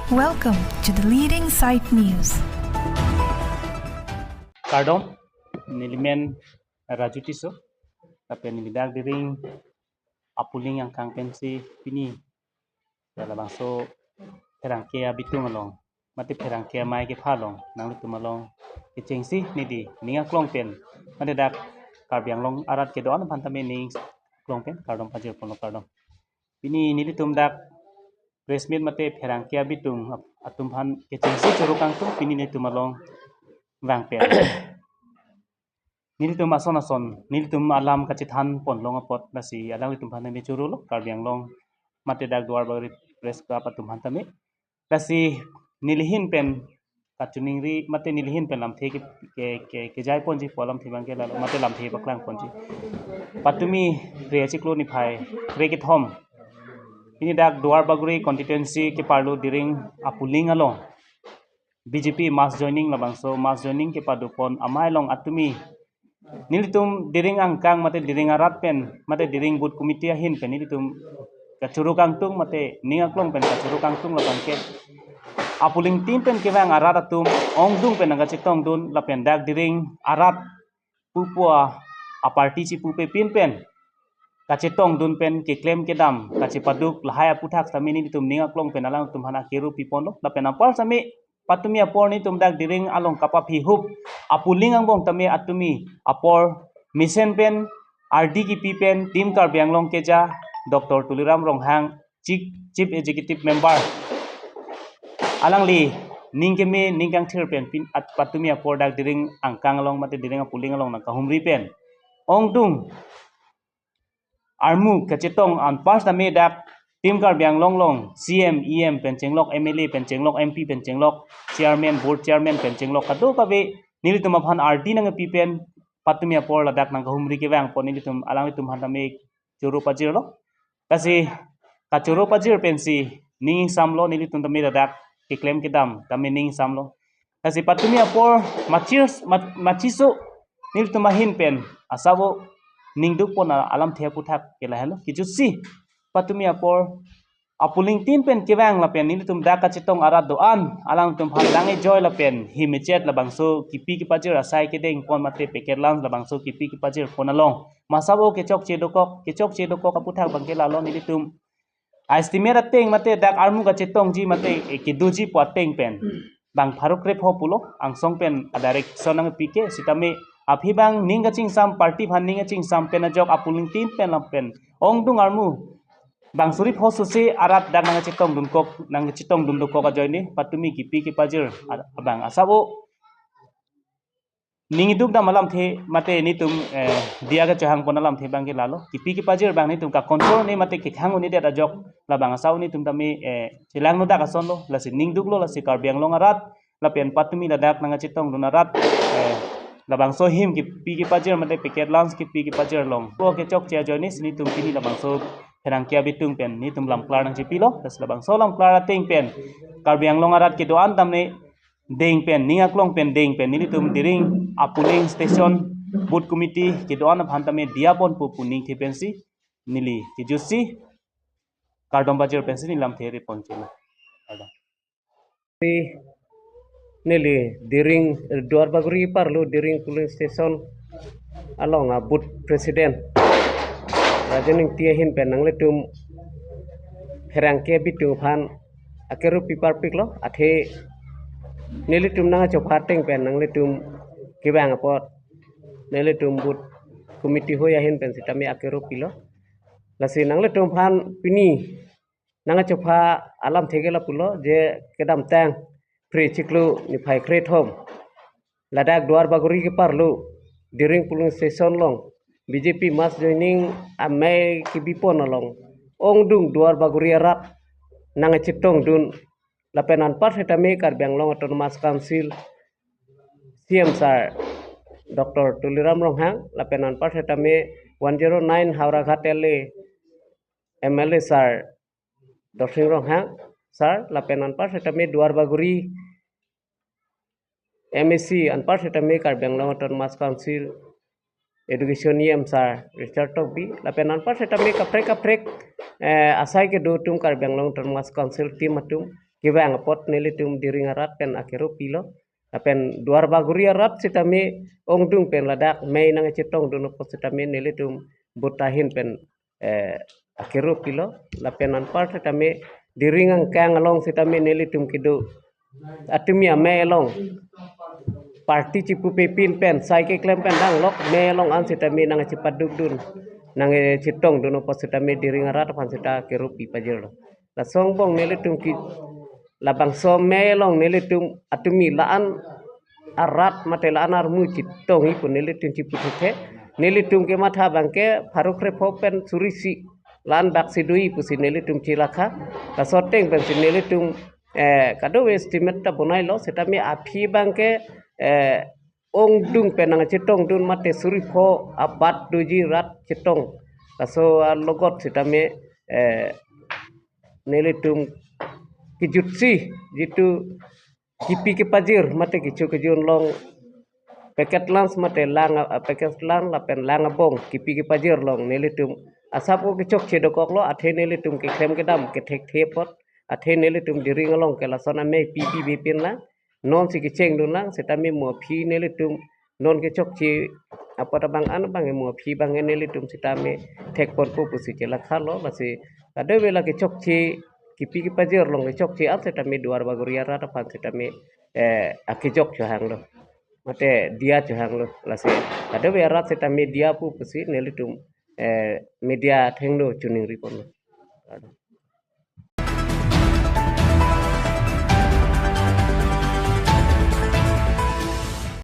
Welcome to the Leading Site News. Kardom, nilimen rajutiso, tapi nilidag diring apuling ang kang pensi pini. Dalam bangso perangkia bitung along, mati perangkia mai ke palong, nang lutu malong kecengsi nidi, ninga klong pen, mati dak karbiang long arat ke doan pantame ning klong pen, kardom pajir pono kardom. Pini nili tumdak resmit mati perangkia bitung atum han kecengsi curukang tu pini nitu malong vang pen. Nilitum ason nilitum alam kacithan pon long apot nasi alam itum pan ni curulo karbiang long mate dag duar bari pres ka patum hantame nasi nilihin pen kacuning ri mate nilihin pen lam the ke jai ponji polam thibang ke la mate lam the baklang ponji patumi re chiklo ni phai re ke thom ini dag duar baguri constituency ke parlo diring apuling along BJP mass joining labangso mass joining ke padupon amai long atumi nilitum diring angkang mate diring arat pen mate diring bud committee ahin pen nilitum kacuru kangtung mate ningaklong pen kacuru kangtung labang ke apuling tim pen kewang arat atum ongdung pen naga citong dun lapen dak diring arat pupua aparti ci pupe pin pen kacitong dun pen ke claim ke dam kacipaduk lahaya puthak sami nilitum ningaklong pen alang tum hana kiru pipono lapen apar sami patumi apor ni tumdak diring along kapap hihup apuling ang bong tami atumi apor mission pen RD ki pen team karbiang long keja Dr. Tuliram Ronghang chief executive member alang li ningkemi ningkang thir pen pin at patumi apor dak diring angkang along mate diring apuling along na kahumri pen ongdung armu kacitong an pas tami dak tim karbiang long CM EM pencenglok MLA pencenglok MP pencenglok chairman board chairman pencenglok kado kabe nilitum aphan RD nang pipen patumi apor ladak nang kahumri ke bang pon nilitum alang litum hantame churu pajir lo kasi kachuru pajir pensi ning samlo nilitum tami ladak ke claim ke dam tami ning samlo kasi patumi apor machiso nilitum mahin pen asabo ningduk pon alam thia puthak ke lahelo kijusi patumi apor apuling tim pen kewang lapen nilitum daka citong arat doan alang tum handange joy lapen himicet labangso kipi ki pajir asai ke deng pon mate peket lang labangso kipi ki pajir pon along masabo kecok cedokok aputhak bangke lalon nilitum estimate ateng mate dak armu ka citong ji mate kiduji poteng pen bang pharuk rep hopulo angsong pen adarek sonang pike sitame apibang ninga ching sam party bhan ninga ching sam pen ajok apuling tim pen lampen ongdung armu bang surip hosusi arat dan nang citong dun dukok ajoy ni patumi kipi ki pajir abang asabo ningiduk da malam the mate nitum dia ga chahang ponalam the bang ke lalo kipi ki pajir bang nitum ka control ni mate ki khang uni da jok labang asau ni tum tami silang no da ka sonlo lasi ningduk lo lasi karbiang long arat lapen patumi da dak nang citong dun arat labang so him kipi ki pajir mate piket lans kipi ki pajir long pro ke chok chia joy ni sini tum pini labang so herangkia bitung pen ni tum lam klar nang cipilo tas labang so lam klar ting pen karbiang long arat ke doan tamne deng pen ningaklong pen deng pen ni tum diring apuling station boot committee ke doan bhantame diapon pupuning the pensi nili kijusi kardom bajir pensi ni lam theri ponchela kardom nili diring duar baguri parlo diring police station along a boot president rajaning tiahin penang letum herangke bitu phan akeru pipar piklo athe nilitum nang chophateng penang letum kibang apot nilitum boot committee hoya hin pen sitami akeru pilo lasi nang letum phan pini nang chopha alam thegela pulo je kedam tang pre chiklu ni phai kret hom ladak duar baguri ke parlo diring police station long BJP mass joining amai ki bipon along ongdung duar baguri arat nang citong dun lapenan part hetame karbiang long autonomous council CM sir Dr. Tuliram Ronghang lapenan part hetame 109 Hauraghat LA MLA sir Dr. Ronghang sir lapenan part hetame duar baguri MSc anpart hetame karbiang long autonomous council education yem sar Richard Tobi lapenan par setame kaprek asai ke do tum karbiang long termas council team atum kibang pot nelitum diring arat pen akero pilo apen duar baguri arat sitami ongdung pen ladak mei nang cetong dono pot sitami nelitum butahin pen akero pilo lapen anpar sitami diringang kang along sitami nelitum kidu atumi ame along parti cipu pepin pen saike klem pen dang lok me along an sitami nang cepat dun nang cetong dono pot sitami diring arat pan sita akero pi pajero la songbong nelitum ki labang so melong nelitum atumi laan arat mate laan armu citong ipun nelitum ciputete nelitum ke matha bangke farukre popen surisi laan baksi dui pusi nelitum cilaka ka soteng ben nelitum kado estimate ta bonai lo setami api bangke ongdung penang citong dun mate suripo abat duji rat citong kaso logot setami nelitum kijutsi jitu kipi ke pajir mate kicu kejun long paket lans mate lang paket lang lapen lang bong kipi ke pajir long nelitum asap ko kicok cedokok lo athe nelitum ke krem ke dam ke thek thepot athe nelitum diring long ke lasona me pipi bipin lang non si kiceng dun lang setami mo phi nelitum non ke cok ci apa tabang an bang mo phi bang nelitum sitame thek pot po pusi ke lakha lo basi ade vela ke cok ci kipi ki pajir long cok ci at setami duar baguria rata pan setami akijok johang lo mate dia johang lo lase ade we rat setami dia pu pusi nelitum media thenglo chuning ripon lo